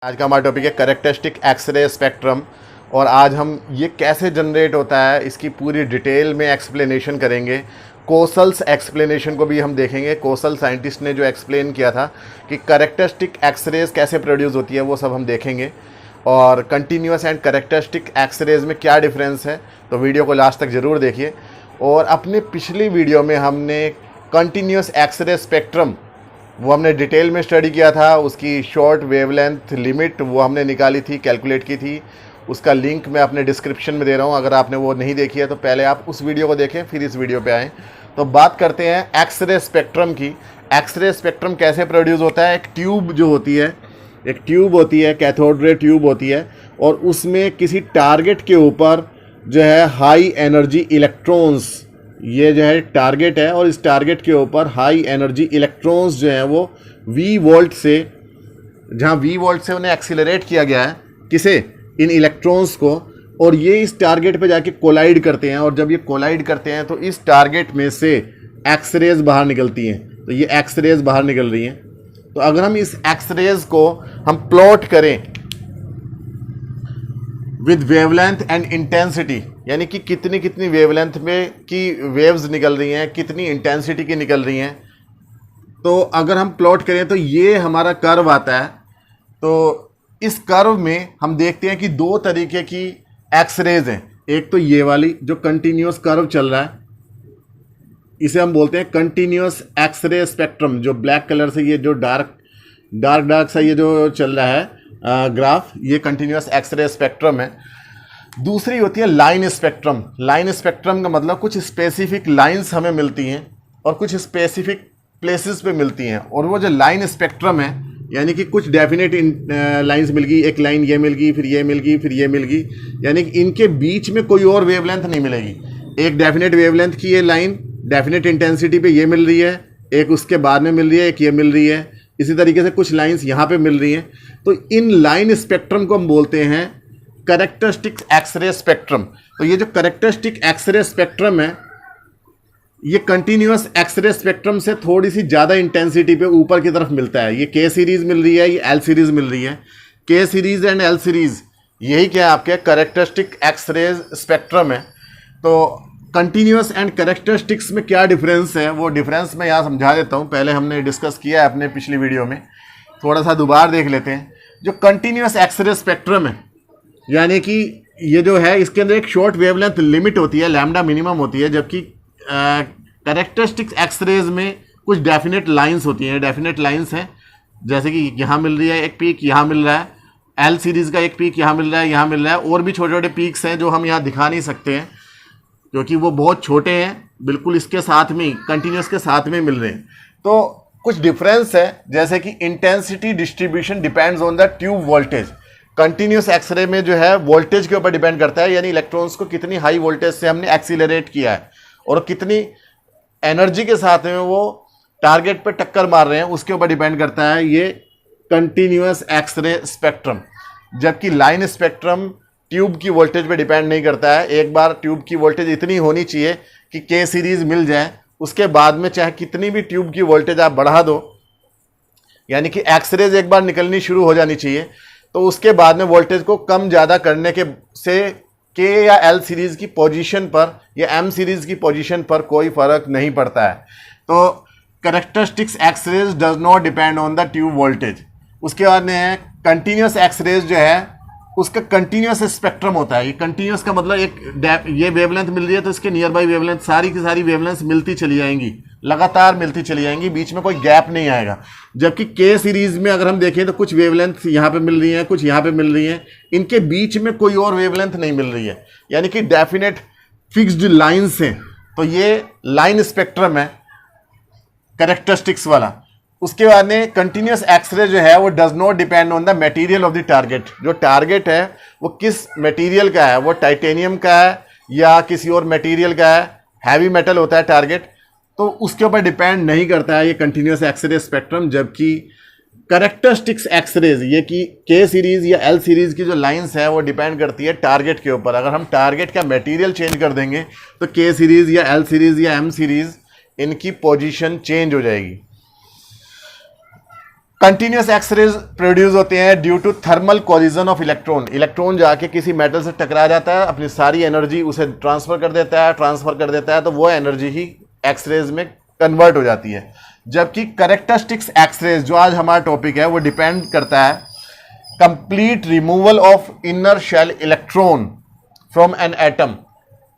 आज का हमारा टॉपिक है कैरेक्टरिस्टिक एक्सरे स्पेक्ट्रम। और आज हम ये कैसे जनरेट होता है इसकी पूरी डिटेल में एक्सप्लेनेशन करेंगे। कोसल्स एक्सप्लेनेशन को भी हम देखेंगे। कोसल साइंटिस्ट ने जो एक्सप्लेन किया था कि कैरेक्टरिस्टिक एक्सरेज कैसे प्रोड्यूस होती है वो सब हम देखेंगे। और कंटिन्यूस एंड कैरेक्टरिस्टिक एक्सरेज में क्या डिफरेंस है, तो वीडियो को लास्ट तक ज़रूर देखिए। और अपने पिछली वीडियो में हमने कंटिन्यूस एक्सरे स्पेक्ट्रम वो हमने डिटेल में स्टडी किया था। उसकी शॉर्ट वेवलेंथ लिमिट वो हमने निकाली थी, कैलकुलेट की थी। उसका लिंक मैं अपने डिस्क्रिप्शन में दे रहा हूँ। अगर आपने वो नहीं देखी है तो पहले आप उस वीडियो को देखें फिर इस वीडियो पे आएँ। तो बात करते हैं एक्सरे स्पेक्ट्रम की। एक्सरे स्पेक्ट्रम कैसे प्रोड्यूस होता है। एक ट्यूब जो होती है, एक ट्यूब होती है, कैथोड रे ट्यूब होती है, और उसमें किसी टारगेट के ऊपर जो है हाई एनर्जी इलेक्ट्रॉन्स, ये जो है टारगेट है, और इस टारगेट के ऊपर हाई एनर्जी इलेक्ट्रॉन्स जो हैं वो वी वोल्ट से, जहाँ वी वोल्ट से उन्हें एक्सीलरेट किया गया है, किसे, इन इलेक्ट्रॉन्स को, और ये इस टारगेट पे जाके कोलाइड करते हैं। और जब ये कोलाइड करते हैं तो इस टारगेट में से एक्सरेज बाहर निकलती हैं। तो ये एक्सरेज बाहर निकल रही हैं। तो अगर हम इस एक्सरेज को हम प्लॉट करें विद वेवलेंथ एंड इंटेंसिटी, यानी कि कितनी कितनी वेवलेंथ में की वेव्स निकल रही हैं, कितनी इंटेंसिटी की निकल रही हैं, तो अगर हम प्लॉट करें तो ये हमारा कर्व आता है। तो इस कर्व में हम देखते हैं कि दो तरीके की एक्सरेज हैं। एक तो ये वाली जो कंटिन्यूस कर्व चल रहा है, इसे हम बोलते हैं कंटिन्यूस एक्सरे स्पेक्ट्रम। जो ब्लैक कलर से ये जो डार्क सा ये जो चल रहा है ग्राफ, ये कंटिन्यूस एक्सरे स्पेक्ट्रम है। दूसरी होती है लाइन स्पेक्ट्रम। लाइन स्पेक्ट्रम का मतलब कुछ स्पेसिफिक लाइंस हमें मिलती हैं और कुछ स्पेसिफिक प्लेसेस पे मिलती हैं। और वो जो लाइन स्पेक्ट्रम है, यानी कि कुछ डेफिनेट लाइंस मिल गई, एक लाइन ये मिल गई, फिर ये मिल गई, फिर ये मिल गई, यानी कि इनके बीच में कोई और वेवलेंथ नहीं मिलेगी। एक डेफिनेट वेवलेंथ की ये लाइन डेफिनेट इंटेंसिटी पे ये मिल रही है, एक उसके बाद में मिल रही है, एक ये मिल रही है, इसी तरीके से कुछ लाइंस यहाँ पे मिल रही हैं। तो इन लाइन स्पेक्ट्रम को हम बोलते हैं कैरेक्टरिस्टिक एक्सरे स्पेक्ट्रम। तो ये जो कैरेक्टरिस्टिक एक्सरे स्पेक्ट्रम है, ये कंटिन्यूस एक्सरे स्पेक्ट्रम से थोड़ी सी ज़्यादा इंटेंसिटी पे ऊपर की तरफ मिलता है। ये के सीरीज़ मिल रही है, ये एल सीरीज़ मिल रही है। के सीरीज़ एंड एल सीरीज़ यही क्या है, आपके कैरेक्टरिस्टिक एक्सरे स्पेक्ट्रम है। तो कंटिन्यूस एंड कैरेक्टरिस्टिक्स में क्या डिफरेंस है, वो डिफरेंस मैं यहाँ समझा देता हूँ। पहले हमने डिस्कस किया है अपने पिछली वीडियो में, थोड़ा सा दोबारा देख लेते हैं। जो कंटिन्यूस एक्सरे स्पेक्ट्रम है, यानी कि ये जो है, इसके अंदर एक शॉर्ट वेवलेंथ लिमिट होती है, लैम्डा मिनिमम होती है, जबकि कैरेक्टरिस्टिक्स एक्सरेज में कुछ डेफिनेट लाइंस होती हैं। डेफिनेट लाइंस हैं, जैसे कि यहाँ मिल रही है एक पीक, यहाँ मिल रहा है, एल सीरीज़ का एक पीक यहाँ मिल रहा है, यहाँ मिल रहा है, और भी छोटे छोटे पीक्स हैं जो हम यहाँ दिखा नहीं सकते हैं क्योंकि वो बहुत छोटे हैं, बिल्कुल इसके साथ में, कंटिन्यूस के साथ में मिल रहे हैं। तो कुछ डिफरेंस है, जैसे कि intensity distribution depends on the tube voltage. Continuous x-ray में जो है वोल्टेज के ऊपर डिपेंड करता है, यानी इलेक्ट्रॉन्स को कितनी हाई वोल्टेज से हमने एक्सीलरेट किया है और कितनी एनर्जी के साथ में वो टारगेट पर टक्कर मार रहे हैं, उसके ऊपर डिपेंड करता है ये कंटिन्यूस एक्सरे स्पेक्ट्रम। जबकि लाइन स्पेक्ट्रम ट्यूब की वोल्टेज पे डिपेंड नहीं करता है। एक बार ट्यूब की वोल्टेज इतनी होनी चाहिए कि के सीरीज़ मिल जाए, उसके बाद में चाहे कितनी भी ट्यूब की वोल्टेज आप बढ़ा दो, यानी कि एक्सरेज एक बार निकलनी शुरू हो जानी चाहिए, तो उसके बाद में वोल्टेज को कम ज़्यादा करने के से के या एल सीरीज़ की पोजीशन पर या एम सीरीज़ की पोजीशन पर कोई फ़र्क नहीं पड़ता है। तो characteristics x-rays does not depend on the tube voltage. उसके बाद में है कंटिन्यूस एक्सरेज, जो है उसका कंटिन्यूस स्पेक्ट्रम होता है। ये कंटिन्यूस का मतलब एक ये वेवलेंथ मिल रही है तो इसके नियर बाई वेवलेंथ सारी की सारी वेवलेंथ मिलती चली जाएंगी, लगातार मिलती चली जाएंगी, बीच में कोई गैप नहीं आएगा। जबकि के सीरीज़ में अगर हम देखें तो कुछ वेवलेंथ यहाँ पे मिल रही हैं, कुछ यहाँ पे मिल रही हैं, इनके बीच में कोई और वेवलेंथ नहीं मिल रही है, यानी कि डेफिनेट फिक्स्ड लाइन्स हैं। तो ये लाइन स्पेक्ट्रम है कैरेक्टरिस्टिक्स वाला। उसके बाद में कंटिन्यूस एक्सरे जो है वो does not depend on the material of the target. जो टारगेट है वो किस मटेरियल का है, वो टाइटेनियम का है या किसी और मटेरियल का है, हैवी मेटल होता है टारगेट, तो उसके ऊपर डिपेंड नहीं करता है ये कंटिन्यूस एक्सरे स्पेक्ट्रम। जबकि कैरेक्टरिस्टिक्स एक्सरेज, ये कि के सीरीज़ या एल सीरीज़ की जो लाइंस है वो डिपेंड करती है टारगेट के ऊपर। अगर हम टारगेट का मटेरियल चेंज कर देंगे तो के सीरीज़ या एल सीरीज़ या एम सीरीज़ इनकी पोजीशन चेंज हो जाएगी। कंटिन्यूस एक्सरेज प्रोड्यूस होते हैं due to thermal collision of electron. Electron जाके किसी मेटल से टकरा जाता है, अपनी सारी एनर्जी उसे ट्रांसफर कर देता है तो वो एनर्जी ही एक्सरेज में कन्वर्ट हो जाती है। जबकि कैरेक्टरिस्टिक्स एक्सरेज जो आज हमारा टॉपिक है वो डिपेंड करता है complete removal of inner shell electron from an atom.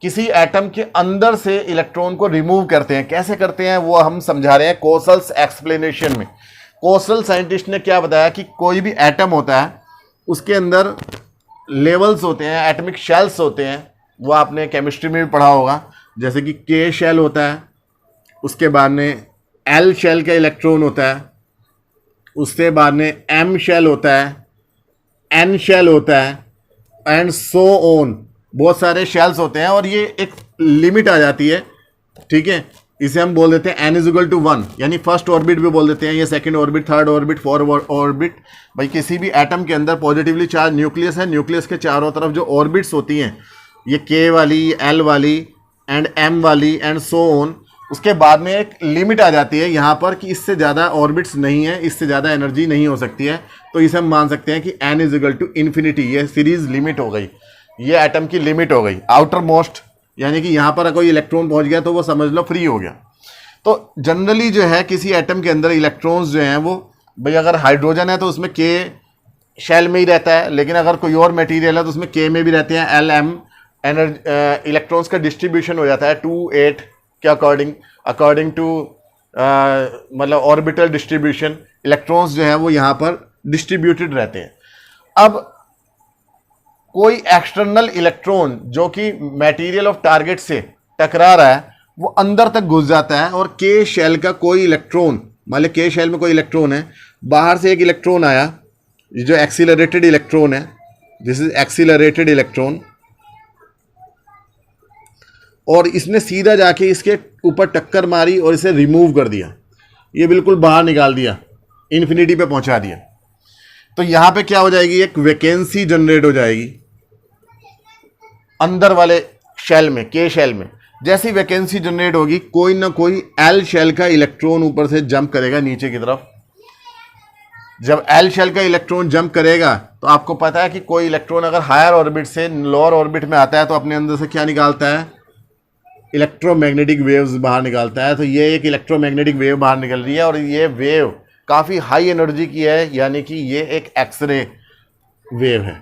किसी एटम के अंदर से इलेक्ट्रॉन को रिमूव करते हैं। कैसे करते हैं वो हम समझा रहे हैं कोसल्स एक्सप्लेनेशन में। कोसल साइंटिस्ट ने क्या बताया कि कोई भी एटम होता है उसके अंदर लेवल्स होते हैं, एटॉमिक शेल्स होते हैं, वो आपने केमिस्ट्री में भी पढ़ा होगा। जैसे कि के शेल होता है, उसके बाद में एल शेल का इलेक्ट्रॉन होता है, उसके बाद में एम शेल होता है, एन शेल होता है एंड सो ऑन। बहुत सारे शेल्स होते हैं और ये एक लिमिट आ जाती है, ठीक है। इसे हम बोल देते हैं n इज इक्वल टू 1, यानी फर्स्ट ऑर्बिट भी बोल देते हैं, ये second orbit, third orbit, fourth orbit. भाई किसी भी एटम के अंदर पॉजिटिवली चार्ज न्यूक्लियस है, न्यूक्लियस के चारों तरफ जो ऑर्बिट्स होती हैं, ये k वाली, l वाली एंड m वाली एंड सो ऑन। उसके बाद में एक लिमिट आ जाती है यहाँ पर कि इससे ज़्यादा ऑर्बिट्स नहीं है, इससे ज़्यादा एनर्जी नहीं हो सकती है, तो इसे हम मान सकते हैं कि n is equal to infinity. ये सीरीज लिमिट हो गई, ये एटम की लिमिट हो गई। आउटर मोस्ट यानी कि यहाँ पर कोई इलेक्ट्रॉन पहुँच गया तो वो समझ लो फ्री हो गया। तो जनरली जो है किसी एटम के अंदर इलेक्ट्रॉन्स जो हैं वो, भाई अगर हाइड्रोजन है तो उसमें के शेल में ही रहता है, लेकिन अगर कोई और मटेरियल है तो उसमें के में भी रहते हैं। एल एम इलेक्ट्रॉन्स का डिस्ट्रीब्यूशन हो जाता है 2-8 के अकॉर्डिंग टू मतलब ऑर्बिटल डिस्ट्रीब्यूशन। इलेक्ट्रॉन्स जो है वो यहाँ पर डिस्ट्रीब्यूटेड रहते हैं। अब कोई एक्सटर्नल इलेक्ट्रॉन जो कि मटेरियल ऑफ टारगेट से टकरा रहा है वो अंदर तक घुस जाता है और के शेल का कोई इलेक्ट्रॉन, मान लो के शेल में कोई इलेक्ट्रॉन है, बाहर से एक इलेक्ट्रॉन आया, ये जो एक्सीलरेटेड इलेक्ट्रॉन है, दिस इज एक्सीलरेटेड इलेक्ट्रॉन, और इसने सीधा जाके इसके ऊपर टक्कर मारी और इसे रिमूव कर दिया, ये बिल्कुल बाहर निकाल दिया, इन्फिनिटी पे पहुंचा दिया। तो यहां पे क्या हो जाएगी, एक वैकेंसी जनरेट हो जाएगी अंदर वाले शेल में, के शेल में। जैसी वैकेंसी जनरेट होगी कोई ना कोई एल शेल का इलेक्ट्रॉन ऊपर से जंप करेगा नीचे की तरफ। जब एल शेल का इलेक्ट्रॉन जंप करेगा तो आपको पता है कि कोई इलेक्ट्रॉन अगर हायर ऑर्बिट से लोअर ऑर्बिट में आता है तो अपने अंदर से क्या निकालता है, इलेक्ट्रोमैग्नेटिक वेव्स बाहर निकालता है। तो ये एक इलेक्ट्रोमैग्नेटिक वेव बाहर निकल रही है और ये वेव काफ़ी हाई एनर्जी की है, यानी कि ये एक एक्सरे वेव है।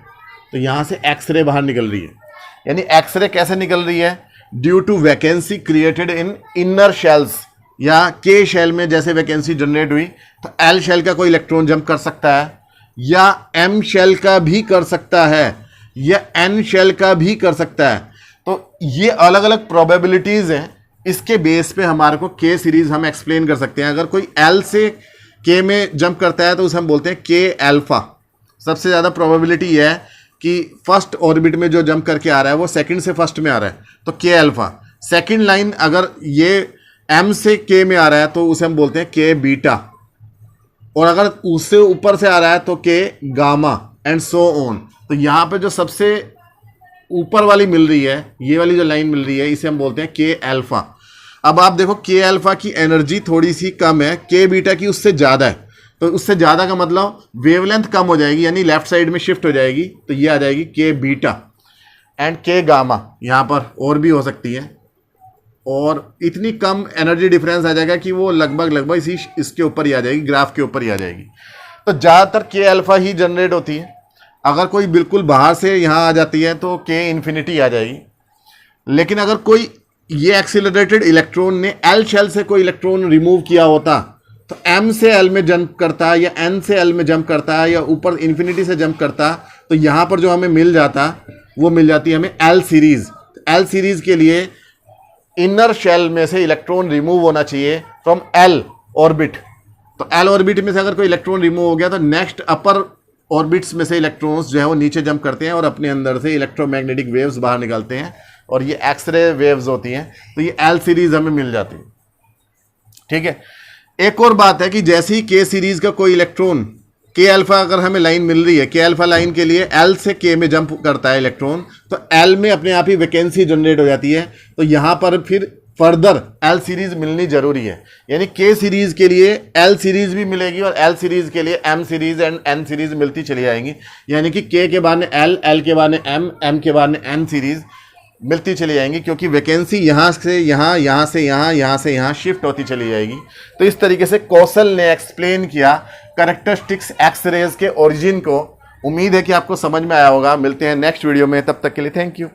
तो यहाँ से एक्सरे बाहर निकल रही है। यानी एक्सरे कैसे निकल रही है, due to vacancy created in inner shells, या के शेल में जैसे वैकेंसी जनरेट हुई तो एल शेल का कोई इलेक्ट्रॉन जंप कर सकता है, या एम शेल का भी कर सकता है, या एन शेल का भी कर सकता है। तो ये अलग अलग प्रोबेबिलिटीज़ हैं, इसके बेस पे हमारे को के सीरीज हम एक्सप्लेन कर सकते हैं। अगर कोई एल से के में जंप करता है तो उसे हम बोलते हैं के अल्फा। सबसे ज़्यादा प्रोबेबिलिटी है कि फर्स्ट ऑर्बिट में जो जंप करके आ रहा है वो सेकंड से फर्स्ट में आ रहा है, तो के अल्फा। सेकंड लाइन अगर ये एम से के में आ रहा है तो उसे हम बोलते हैं के बीटा, और अगर उससे ऊपर से आ रहा है तो के गामा एंड सो ऑन। तो यहाँ पे जो सबसे ऊपर वाली मिल रही है, ये वाली जो लाइन मिल रही है, इसे हम बोलते हैं के अल्फा। अब आप देखो के अल्फा की एनर्जी थोड़ी सी कम है, के बीटा की उससे ज़्यादा है। तो उससे ज़्यादा का मतलब वेवलेंथ कम हो जाएगी, यानी लेफ्ट साइड में शिफ्ट हो जाएगी, तो ये आ जाएगी के बीटा एंड के गामा। यहाँ पर और भी हो सकती है, और इतनी कम एनर्जी डिफरेंस आ जाएगा कि वो लगभग इसके ऊपर ही आ जाएगी, ग्राफ के ऊपर ही आ जाएगी। तो ज़्यादातर के अल्फा ही जनरेट होती है। अगर कोई बिल्कुल बाहर से यहाँ आ जाती है तो के इन्फिनिटी आ जाएगी। लेकिन अगर कोई ये एक्सीलरेटेड इलेक्ट्रॉन ने एल शेल से कोई इलेक्ट्रॉन रिमूव किया होता तो एम से एल में जंप करता है, या एन से एल में जंप करता है, या ऊपर इन्फिनिटी से जंप करता, तो यहाँ पर जो हमें मिल जाता वो मिल जाती है हमें एल सीरीज। एल सीरीज के लिए इनर शेल में से इलेक्ट्रॉन रिमूव होना चाहिए फ्रॉम एल ऑर्बिट। तो एल ऑर्बिट में से अगर कोई इलेक्ट्रॉन रिमूव हो गया तो नेक्स्ट अपर ऑर्बिट्स में से इलेक्ट्रॉन्स जो है वो नीचे जंप करते हैं और अपने अंदर से इलेक्ट्रोमैग्नेटिक वेव्स बाहर निकालते हैं, और ये एक्सरे वेव्स होती हैं। तो ये एल सीरीज हमें मिल जाती है, ठीक है। एक और बात है कि जैसे ही के सीरीज का कोई इलेक्ट्रॉन, के अल्फा अगर हमें लाइन मिल रही है, के अल्फा लाइन के लिए एल से के में जंप करता है इलेक्ट्रॉन, तो एल में अपने आप ही वैकेंसी जनरेट हो जाती है। तो यहाँ पर फिर फर्दर एल सीरीज मिलनी जरूरी है। यानी के सीरीज के लिए एल सीरीज भी मिलेगी और एल सीरीज के लिए M series and N series मिलती चली जाएंगी। यानी कि के बाद में एल, एल के बाद में एम, एम के बाद में एन सीरीज मिलती चली जाएंगी, क्योंकि वैकेंसी यहाँ से यहाँ, यहाँ से यहाँ, यहाँ से यहाँ शिफ्ट होती चली जाएगी। तो इस तरीके से कौशल ने एक्सप्लेन किया कैरेक्टरिस्टिक्स एक्स रेज के ओरिजिन को। उम्मीद है कि आपको समझ में आया होगा। मिलते हैं नेक्स्ट वीडियो में, तब तक के लिए थैंक यू।